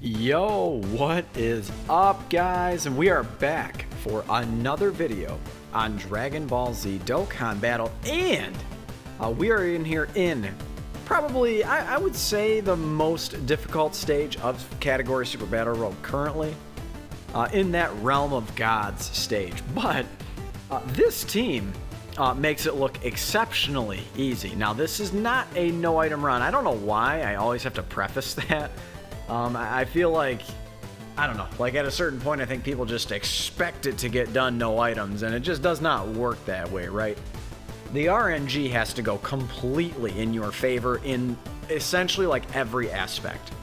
Yo, what is up, guys? And we are back for another video on Dragon Ball Z Dokkan Battle, and we are in here in probably, I would say, the most difficult stage of category Super Battle Road currently, in that Realm of Gods stage. But this team makes it look exceptionally easy. Now, this is not a no-item run. I don't know why I always have to preface that. I feel like, I don't know, like at a certain point I think people just expect it to get done no items, and it just does not work that way, right? The RNG has to go completely in your favor in essentially like every aspect.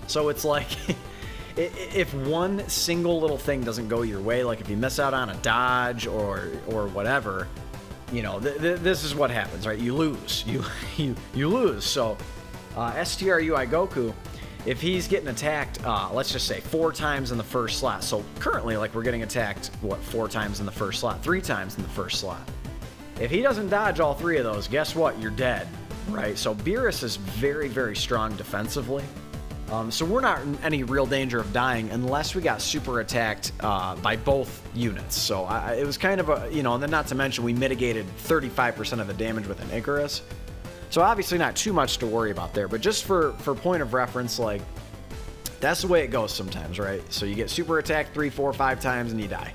So it's like, if one single little thing doesn't go your way, like if you miss out on a dodge or whatever, you know, this is what happens, right? You lose. You lose. So STR Whis Goku, if he's getting attacked, let's just say 4 times in the first slot. So currently, like, we're getting attacked, what, 4 times in the first slot? 3 times in the first slot. If he doesn't dodge all 3 of those, guess what? You're dead, right? So Beerus is very, very strong defensively. So we're not in any real danger of dying unless we got super attacked by both units. So it was kind of a, you know, and then not to mention we mitigated 35% of the damage with an Icarus. So obviously not too much to worry about there, but just for point of reference, like, that's the way it goes sometimes, right? So you get super attacked 3, 4, 5 times and you die.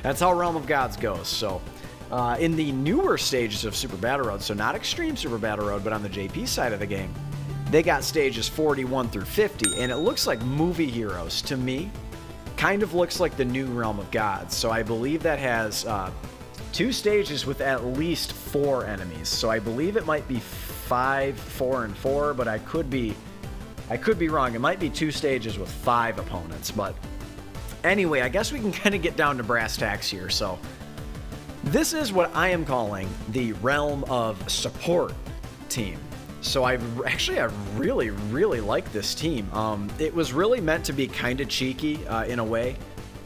That's how Realm of Gods goes. So in the newer stages of Super Battle Road, so not Extreme Super Battle Road, but on the JP side of the game, they got stages 41 through 50, and it looks like movie heroes to me. Kind of looks like the new Realm of Gods. So I believe that has 2 stages with at least 4 enemies. So I believe it might be 5, 4, and 4, but I could be wrong. It might be 2 stages with 5 opponents. But anyway, I guess we can kind of get down to brass tacks here. So this is what I am calling the Realm of Support team. So I really, really like this team. It was really meant to be kind of cheeky in a way.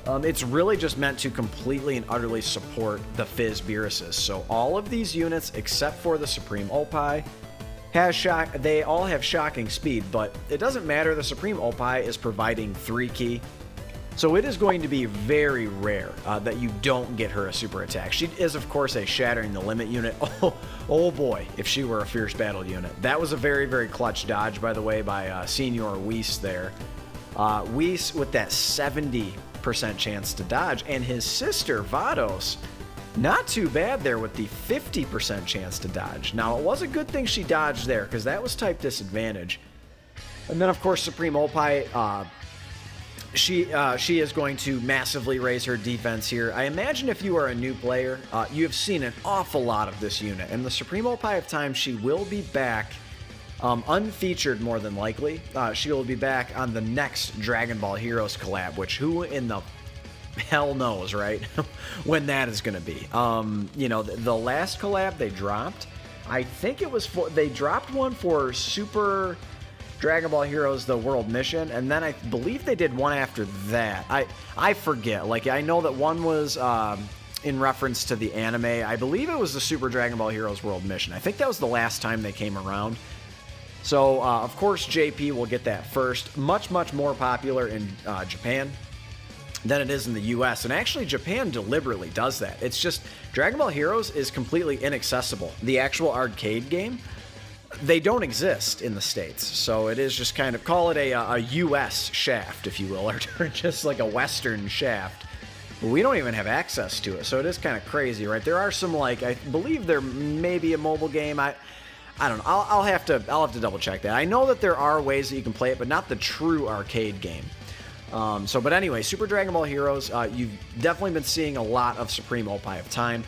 It's really just meant to completely and utterly support the PHY Beeruses. So all of these units, except for the Supreme OPai, they all have shocking speed, but it doesn't matter. The Supreme OPai is providing 3 ki. So it is going to be very rare that you don't get her a super attack. She is, of course, a Shattering the Limit unit. Oh boy, if she were a Fierce Battle unit. That was a very, very clutch dodge, by the way, by STR Whis there. Whis with that 70% chance to dodge, and his sister Vados, not too bad there with the 50% chance to dodge. Now, it was a good thing she dodged there, because that was type disadvantage. And then, of course, Supreme OPai, she is going to massively raise her defense here. I imagine if you are a new player, you have seen an awful lot of this unit, and the Supreme OPai of Time, she will be back unfeatured, more than likely. She will be back on the next Dragon Ball Heroes collab, which who in the hell knows, right? when that is going to be. You know, the last collab they dropped, I think it was they dropped one for Super Dragon Ball Heroes the World Mission, and then I believe they did one after that. I forget. Like, I know that one was in reference to the anime. I believe it was the Super Dragon Ball Heroes World Mission. I think that was the last time they came around. So, of course, JP will get that first. Much, much more popular in Japan than it is in the US. And actually, Japan deliberately does that. It's just, Dragon Ball Heroes is completely inaccessible. The actual arcade game, they don't exist in the States. So it is just kind of, call it a US shaft, if you will, or just like a Western shaft. We don't even have access to it. So it is kind of crazy, right? There are some, like, I believe there may be a mobile game. I don't know. I'll have to double check that. I know that there are ways that you can play it, but not the true arcade game. But anyway, Super Dragon Ball Heroes, you've definitely been seeing a lot of Supreme OPai of Time.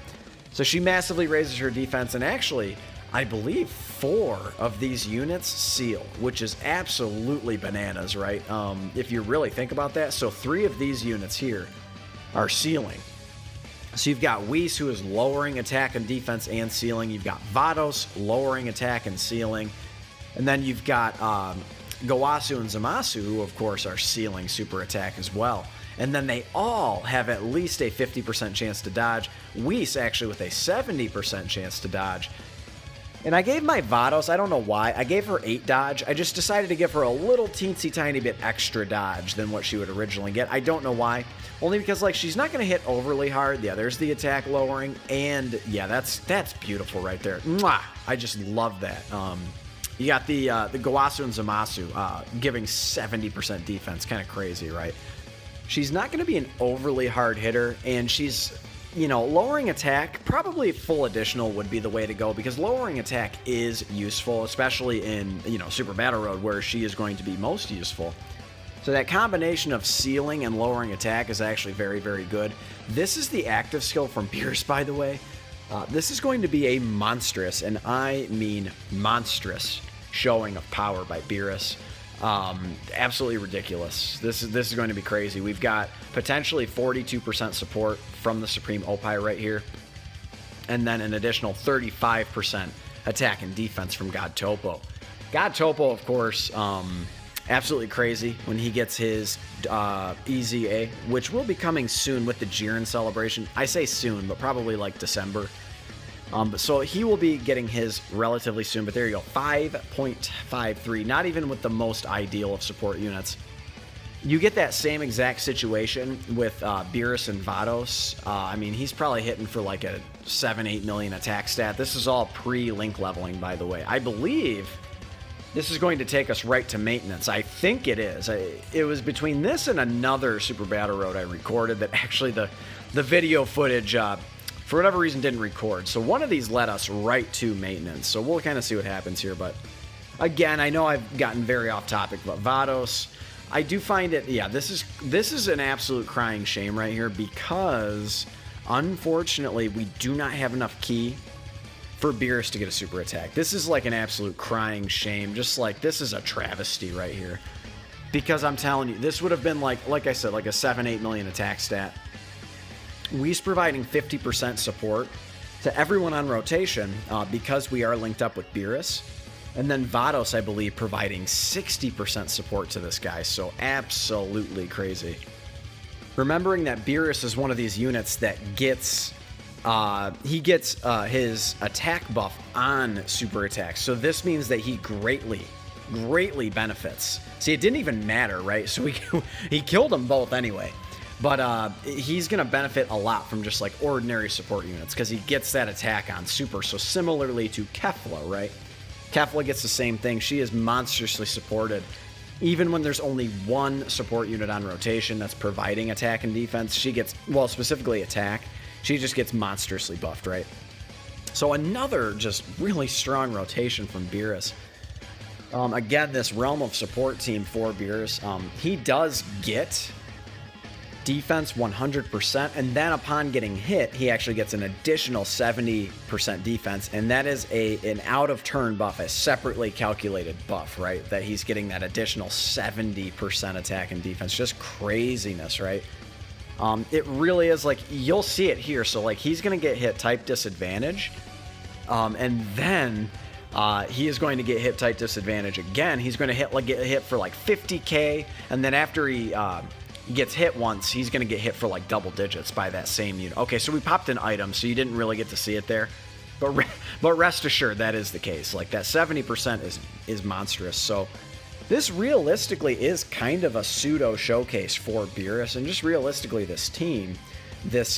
So she massively raises her defense, and actually, I believe 4 of these units seal, which is absolutely bananas, right? If you really think about that. So 3 of these units here are sealing. So you've got Whis, who is lowering attack and defense and sealing. You've got Vados, lowering attack and sealing. And then you've got Gowasu and Zamasu, who, of course, are sealing super attack as well. And then they all have at least a 50% chance to dodge. Whis, actually, with a 70% chance to dodge. And I gave my Vados, I don't know why, I gave her 8 dodge. I just decided to give her a little teensy tiny bit extra dodge than what she would originally get. I don't know why. Only because, like, she's not going to hit overly hard. Yeah, there's the attack lowering. And, yeah, that's beautiful right there. Mwah! I just love that. You got the Gowasu and Zamasu giving 70% defense. Kind of crazy, right? She's not going to be an overly hard hitter, and she's... You know, lowering attack, probably full additional would be the way to go, because lowering attack is useful, especially in, you know, Super Battle Road, where she is going to be most useful. So that combination of sealing and lowering attack is actually very, very good. This is the active skill from Beerus, by the way. This is going to be a monstrous, and I mean monstrous, showing of power by Beerus. Absolutely ridiculous. This is going to be crazy. We've got potentially 42% support from the Supreme OPai right here, and then an additional 35% attack and defense from God Topo. God Topo, of course, absolutely crazy when he gets his EZA, which will be coming soon with the Jiren celebration. I say soon, but probably like December. So he will be getting his relatively soon, but there you go, 5.53, not even with the most ideal of support units. You get that same exact situation with Beerus and Vados. I mean, he's probably hitting for like a 7-8 million attack stat. This is all pre-link leveling, by the way. I believe this is going to take us right to maintenance. I think it is. It was between this and another Super Battle Road I recorded that actually the video footage... for whatever reason, didn't record. So one of these led us right to maintenance. So we'll kind of see what happens here. But again, I know I've gotten very off topic, but Vados, I do find it, yeah, this is an absolute crying shame right here, because unfortunately we do not have enough key for Beerus to get a super attack. This is like an absolute crying shame. Just like, this is a travesty right here. Because I'm telling you, this would have been like I said, like a 7-8 million attack stat. Whis providing 50% support to everyone on rotation because we are linked up with Beerus. And then Vados, I believe, providing 60% support to this guy. So absolutely crazy. Remembering that Beerus is one of these units that gets... he gets his attack buff on super attacks. So this means that he greatly benefits. See, it didn't even matter, right? So he killed them both anyway. But he's going to benefit a lot from just like ordinary support units because he gets that attack on super. So similarly to Kefla, right? Kefla gets the same thing. She is monstrously supported. Even when there's only one support unit on rotation that's providing attack and defense, she gets, well, specifically attack, she just gets monstrously buffed, right? So another just really strong rotation from Beerus. Again, this realm of support team for Beerus, he does get defense 100%, and then upon getting hit, he actually gets an additional 70% defense, and that is an out-of-turn buff, a separately calculated buff, right? That he's getting that additional 70% attack and defense. Just craziness, right? It really is, like, you'll see it here. So, like, he's going to get hit type disadvantage, and then he is going to get hit type disadvantage again. He's going to get hit for, like, 50k, and then after he gets hit once, he's going to get hit for like double digits by that same unit. Okay, so we popped an item, so you didn't really get to see it there. But rest assured, that is the case. Like, that 70% is monstrous. So this realistically is kind of a pseudo showcase for Beerus, and just realistically this team, this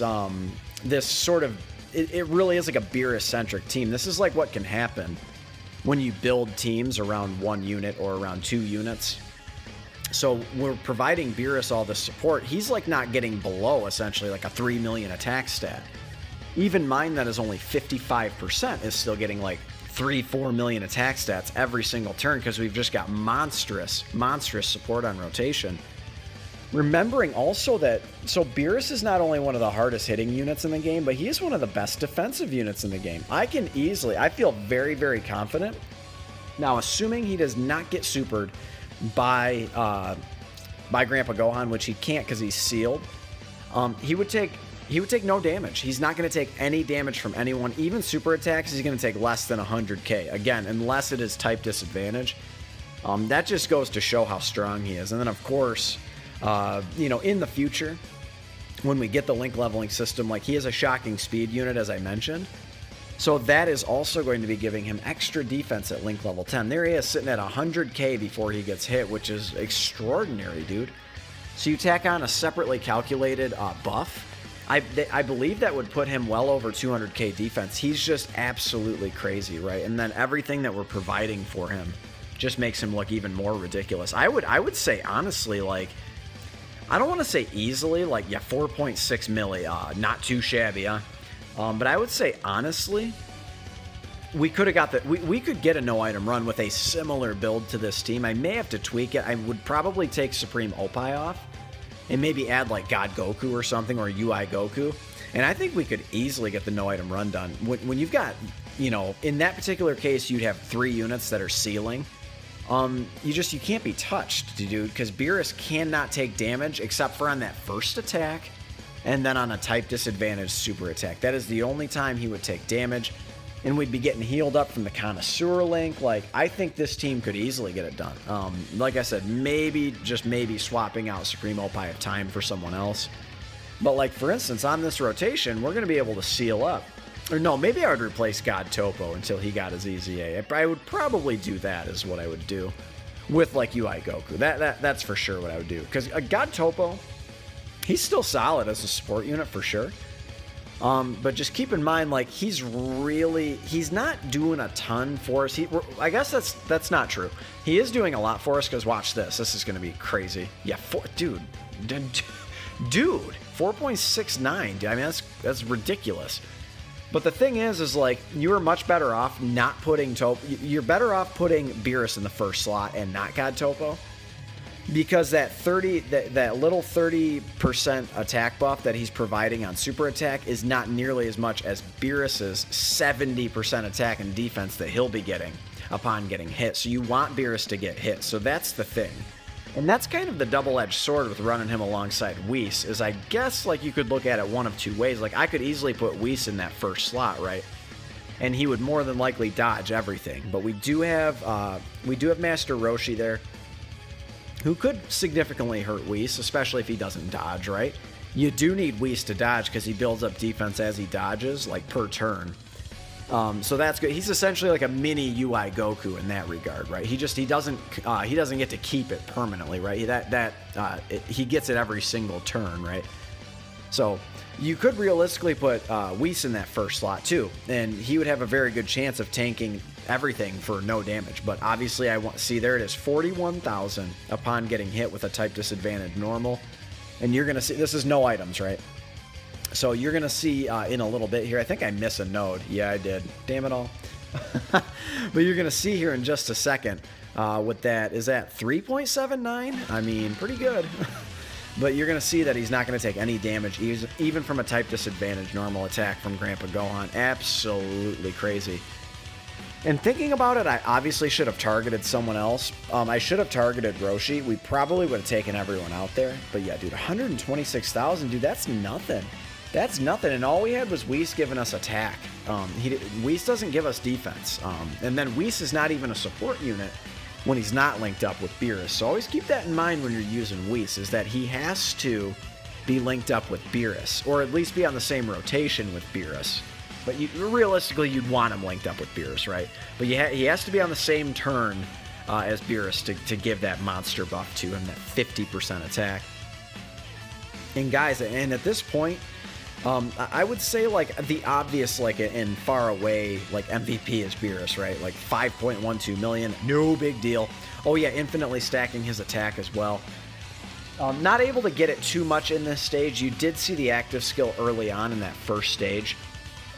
sort of, it really is like a Beerus-centric team. This is like what can happen when you build teams around one unit or around 2 units. So we're providing Beerus all this support. He's like not getting below essentially like a 3 million attack stat. Even mine that is only 55% is still getting like 3-4 million attack stats every single turn because we've just got monstrous support on rotation. Remembering also that, so Beerus is not only one of the hardest hitting units in the game, but he is one of the best defensive units in the game. I feel very, very confident. Now, assuming he does not get supered by Grandpa Gohan, which he can't because he's sealed, he would take no damage. He's not going to take any damage from anyone. Even super attacks, he's going to take less than 100k. Again, unless it is type disadvantage. That just goes to show how strong he is. And then, of course, you know, in the future, when we get the link leveling system, like, he is a shocking speed unit, as I mentioned. So that is also going to be giving him extra defense at link level 10. There he is sitting at 100k before he gets hit, which is extraordinary, dude. So you tack on a separately calculated buff. I believe that would put him well over 200k defense. He's just absolutely crazy, right? And then everything that we're providing for him just makes him look even more ridiculous. I would say, honestly, like, I don't want to say easily, like, yeah, 4.6 milli, not too shabby, huh? But I would say, honestly, we could have got we could get a no-item run with a similar build to this team. I may have to tweak it. I would probably take Supreme OPai off and maybe add, like, God Goku or something, or UI Goku. And I think we could easily get the no-item run done. When you've got, you know, in that particular case, you'd have 3 units that are sealing. You can't be touched, dude, because Beerus cannot take damage except for on that first attack and then on a type disadvantage super attack. That is the only time he would take damage, and we'd be getting healed up from the Connoisseur link. Like, I think this team could easily get it done. Like I said, maybe, just maybe swapping out Supreme OPai of Time for someone else. But, like, for instance, on this rotation, we're going to be able to seal up. Or no, maybe I would replace God Topo until he got his EZA. I would probably do that, is what I would do with, like, UI Goku. That's for sure what I would do. Because God Topo, he's still solid as a support unit for sure. But just keep in mind, like, he's not doing a ton for us. I guess that's not true. He is doing a lot for us, because watch this. This is going to be crazy. Yeah, dude, 4.69. I mean, that's ridiculous. But the thing is like, you are much better off not putting Topo. You're better off putting Beerus in the first slot and not God Topo, because that little 30% attack buff that he's providing on super attack is not nearly as much as Beerus's 70% attack and defense that he'll be getting upon getting hit. So you want Beerus to get hit. So that's the thing. And that's kind of the double-edged sword with running him alongside Whis, is I guess, like, you could look at it one of two ways. Like, I could easily put Whis in that first slot, right? And he would more than likely dodge everything. But we do have Master Roshi there, who could significantly hurt Whis, especially if he doesn't dodge, right? You do need Whis to dodge, because he builds up defense as he dodges, like, per turn. So that's good. He's essentially like a mini UI Goku in that regard, right? He doesn't get to keep it permanently, right? He gets it every single turn, right? So you could realistically put Whis in that first slot too, and he would have a very good chance of tanking everything for no damage. But obviously, there it is, 41,000 upon getting hit with a type disadvantage normal, and you're gonna see this is no items, right? So you're going to see in a little bit here, I think I miss a node. Yeah, I did. Damn it all. But you're going to see here in just a second with that. Is that 3.79? I mean, pretty good. But you're going to see that he's not going to take any damage, even from a type disadvantage normal attack from Grandpa Gohan. Absolutely crazy. And thinking about it, I obviously should have targeted someone else. I should have targeted Roshi. We probably would have taken everyone out there. But yeah, dude, 126,000, dude, that's nothing. That's nothing, and all we had was Whis giving us attack. Whis doesn't give us defense. And then Whis is not even a support unit when he's not linked up with Beerus. So always keep that in mind when you're using Whis, is that he has to be linked up with Beerus, or at least be on the same rotation with Beerus. But realistically, you'd want him linked up with Beerus, right? But he has to be on the same turn as Beerus to give that monster buff to him, that 50% attack. And guys, and at this point, I would say, like, the obvious, like, and far away, like, MVP is Beerus, right? Like, 5.12 million, no big deal. Oh yeah, infinitely stacking his attack as well. Not able to get it too much in this stage. You did see the active skill early on in that first stage.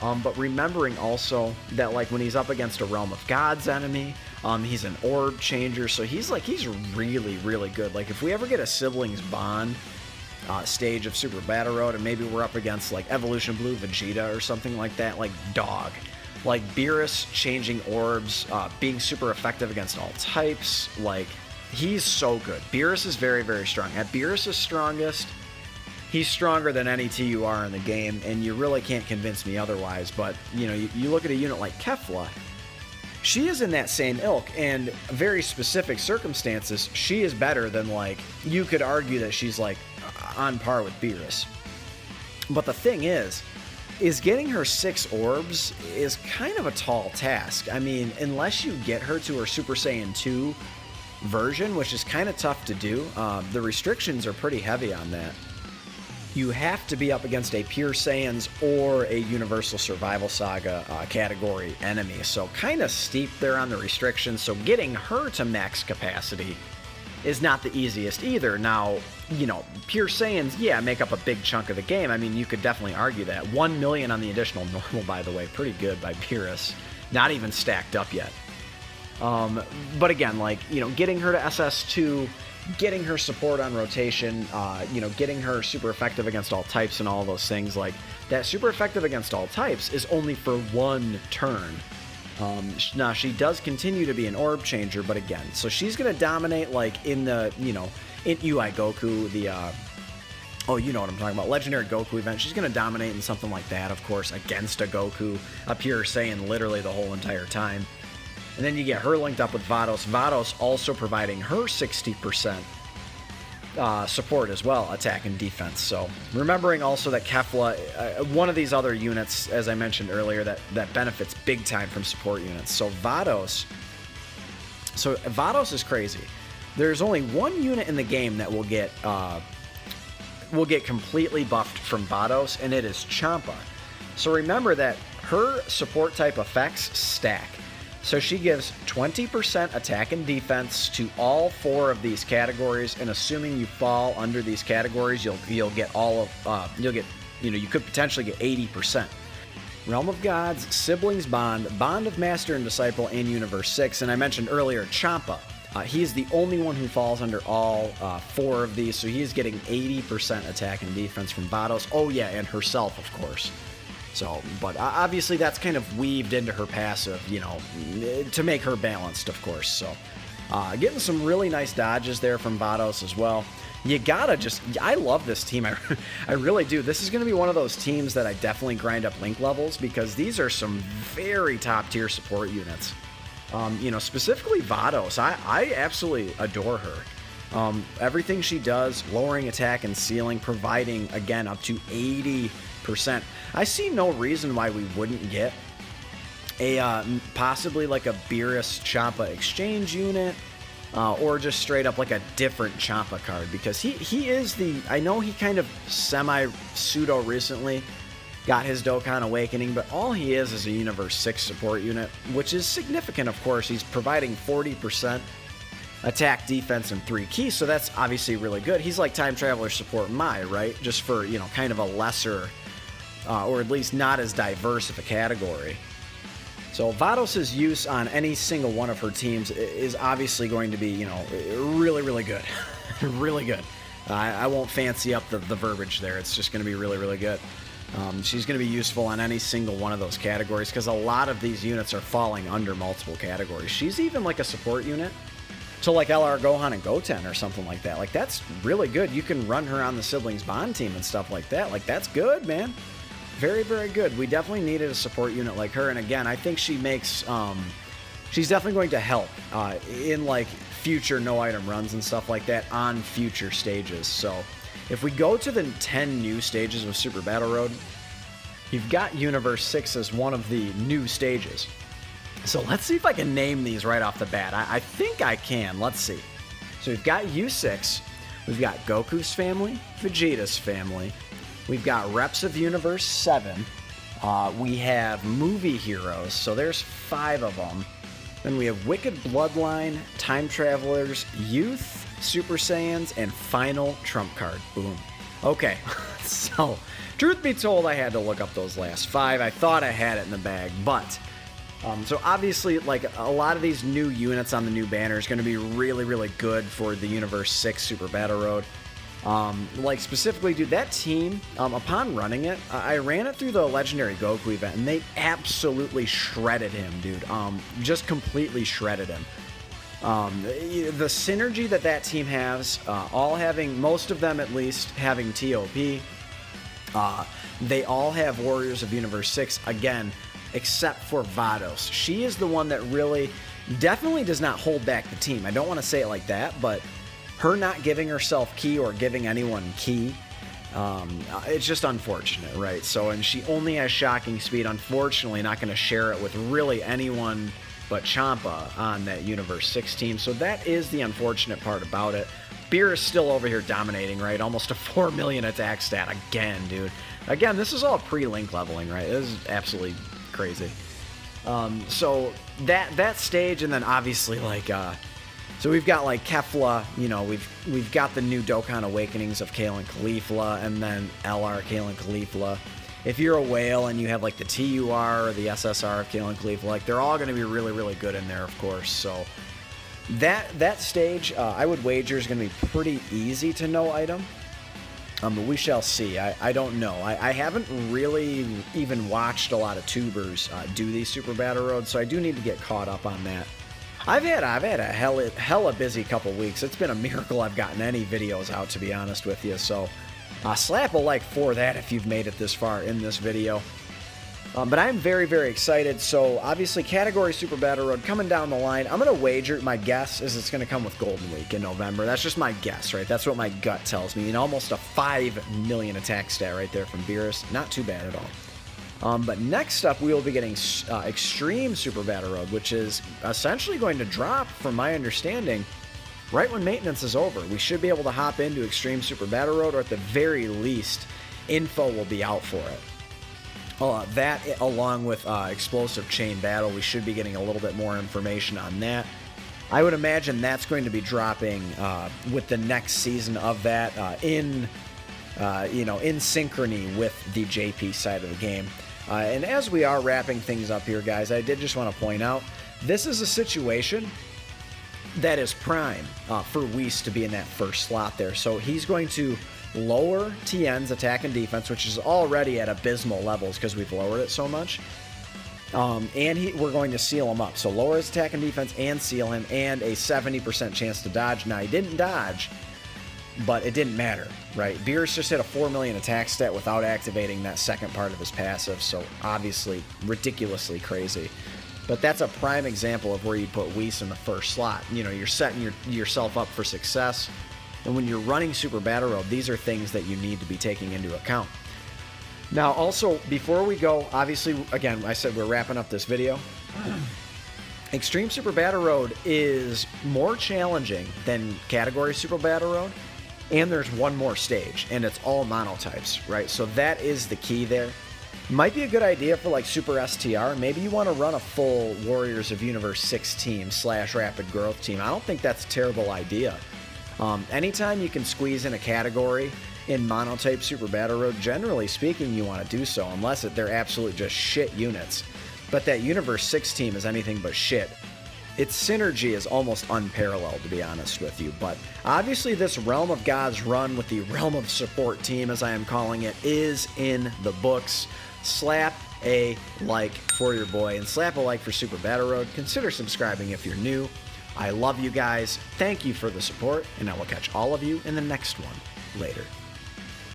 But remembering also that, like, when he's up against a Realm of Gods enemy, he's an orb changer, so he's really, really good. Like, if we ever get a Siblings Bond stage of Super Battle Road, and maybe we're up against, like, Evolution Blue Vegeta or something like that, like, dog. Like, Beerus changing orbs, being super effective against all types, like, he's so good. Beerus is very, very strong. At Beerus' strongest, he's stronger than any TUR in the game, and you really can't convince me otherwise. But, you know, you look at a unit like Kefla, she is in that same ilk, and very specific circumstances, she is better than, like, you could argue that she's, like, on par with Beerus. But the thing is, is getting her 6 orbs is kind of a tall task. I mean, unless you get her to her Super Saiyan 2 version, which is kind of tough to do, the restrictions are pretty heavy on that. You have to be up against a Pure Saiyans or a Universal Survival Saga category enemy, so kind of steep there on the restrictions, so getting her to max capacity is not the easiest either. Now, you know, Pure Saiyans, yeah, make up a big chunk of the game. I mean, you could definitely argue that. 1 million on the additional normal, by the way, pretty good by Beerus. Not even stacked up yet. But again, like, you know, getting her to SS2, getting her support on rotation, you know, getting her super effective against all types and all those things, like, that super effective against all types is only for 1 turn. Now, she does continue to be an orb changer, but again, so she's going to dominate, like, in the, you know, INT Goku, the, oh, you know what I'm talking about, Legendary Goku event. She's going to dominate in something like that, of course, against a Goku, a Pure Saiyan literally the whole entire time. And then you get her linked up with Vados. Vados also providing her 60% support as well, attack and defense. So remembering also that Kefla, one of these other units, as I mentioned earlier, that benefits big time from support units. So Vados is crazy. There's only 1 unit in the game that will get completely buffed from Vados, and it is Champa. So remember that her support type effects stack. So she gives 20% attack and defense to all 4 of these categories, and assuming you fall under these categories, you'll get all of you could potentially get 80%. Realm of Gods, Siblings Bond, Bond of Master and Disciple, and Universe 6. And I mentioned earlier Champa. He's the only one who falls under all 4 of these, so he's getting 80% attack and defense from Vados. Oh yeah, and herself, of course. So, but obviously that's kind of weaved into her passive, you know, to make her balanced, of course. So, getting some really nice dodges there from Vados as well. You gotta just, I love this team. I really do. This is going to be one of those teams that I definitely grind up link levels, because these are some very top tier support units. You know, specifically Vados. I absolutely adore her. Everything she does, lowering attack and ceiling, providing, again, up to 80%. I see no reason why we wouldn't get a possibly like a Beerus Champa exchange unit, or just straight up like a different Champa card, because he is the, I know he kind of semi-pseudo recently got his Dokkan Awakening, but all he is a Universe 6 support unit, which is significant, of course. He's providing 40% attack, defense, and 3 keys, so that's obviously really good. He's like Time Traveler support Mai, right? Just for, you know, kind of a lesser, or at least not as diverse of a category. So Vados' use on any single one of her teams is obviously going to be, you know, really, really good. Really good. I won't fancy up the verbiage there. It's just going to be really, really good. She's going to be useful on any single one of those categories, because a lot of these units are falling under multiple categories. She's even like a support unit. So like LR Gohan and Goten or something like that. Like, that's really good. You can run her on the Siblings Bond team and stuff like that. Like, that's good, man. Very, very good. We definitely needed a support unit like her. And again, I think she makes, she's definitely going to help in like future no item runs and stuff like that on future stages. So if we go to the 10 new stages of Super Battle Road, you've got Universe 6 as one of the new stages. So let's see if I can name these right off the bat. I think I can. Let's see. So we've got U6. We've got Goku's family, Vegeta's family. We've got Reps of Universe 7. We have Movie Heroes. So there's 5 of them. Then we have Wicked Bloodline, Time Travelers, Youth, Super Saiyans, and Final Trump Card. Boom. Okay. So, truth be told, I had to look up those last 5. I thought I had it in the bag, but... so obviously, like, a lot of these new units on the new banner is going to be really, really good for the Universe 6 Super Battle Road. Like, specifically, dude, that team, upon running it, I ran it through the Legendary Goku event, and they absolutely shredded him, dude. Just completely shredded him. The synergy that team has, all having, most of them at least, having TOP. They all have Warriors of Universe 6, again, except for Vados. She is the one that really, definitely does not hold back the team. I don't want to say it like that, but her not giving herself key or giving anyone key It's just unfortunate, right? So, and she only has shocking speed. Unfortunately, not going to share it with really anyone but Champa on that Universe 6 team. So that is the unfortunate part about it. Beer is still over here dominating, right? Almost a 4 million attack stat again, dude. Again, this is all pre-link leveling, right? This is absolutely crazy. So that stage, and then obviously like, so we've got like Kefla, you know, we've got the new Dokkan Awakenings of Kale and Caulifla, and then LR Kale and Caulifla. If you're a whale and you have like the TUR or the SSR of Kale and Caulifla, like they're all going to be really, really good in there, of course. So that stage, I would wager is going to be pretty easy to know item. But we shall see. I don't know. I haven't really even watched a lot of tubers do these Super Battle Roads, so I do need to get caught up on that. I've had a hella busy couple weeks. It's been a miracle I've gotten any videos out, to be honest with you. So slap a like for that if you've made it this far in this video. But I'm very, very excited. So obviously Category Super Battle Road coming down the line. I'm going to wager, my guess is it's going to come with Golden Week in November. That's just my guess, right? That's what my gut tells me. And almost a 5 million attack stat right there from Beerus. Not too bad at all. But next up, we will be getting Extreme Super Battle Road, which is essentially going to drop, from my understanding, right when maintenance is over. We should be able to hop into Extreme Super Battle Road, or at the very least, info will be out for it. That, along with Explosive Chain Battle, we should be getting a little bit more information on that. I would imagine that's going to be dropping with the next season of that in synchrony with the JP side of the game. And as we are wrapping things up here, guys, I did just want to point out, this is a situation that is prime for Whis to be in that first slot there. So he's going to lower TN's attack and defense, which is already at abysmal levels because we've lowered it so much. And we're going to seal him up. So lower his attack and defense and seal him, and a 70% chance to dodge. Now, he didn't dodge, but it didn't matter, right? Beerus just hit a 4 million attack stat without activating that second part of his passive, so obviously ridiculously crazy. But that's a prime example of where you put Whis in the first slot. You know, you're setting yourself up for success. And when you're running Super Battle Road, these are things that you need to be taking into account. Now, also, before we go, obviously, again, I said we're wrapping up this video. Extreme Super Battle Road is more challenging than Category Super Battle Road, and there's one more stage, and it's all monotypes, right? So that is the key there. Might be a good idea for like Super STR. Maybe you want to run a full Warriors of Universe 6 team / Rapid Growth team. I don't think that's a terrible idea. Anytime you can squeeze in a category in monotype Super Battle Road, generally speaking, you want to do so, unless they're absolute just shit units. But that Universe 6 team is anything but shit. Its synergy is almost unparalleled, to be honest with you. But obviously this Realm of Gods run with the Realm of Support team, as I am calling it, is in the books. Slap a like for your boy, and slap a like for Super Battle Road. Consider subscribing if you're new. I love you guys. Thank you for the support, and I will catch all of you in the next one. Later.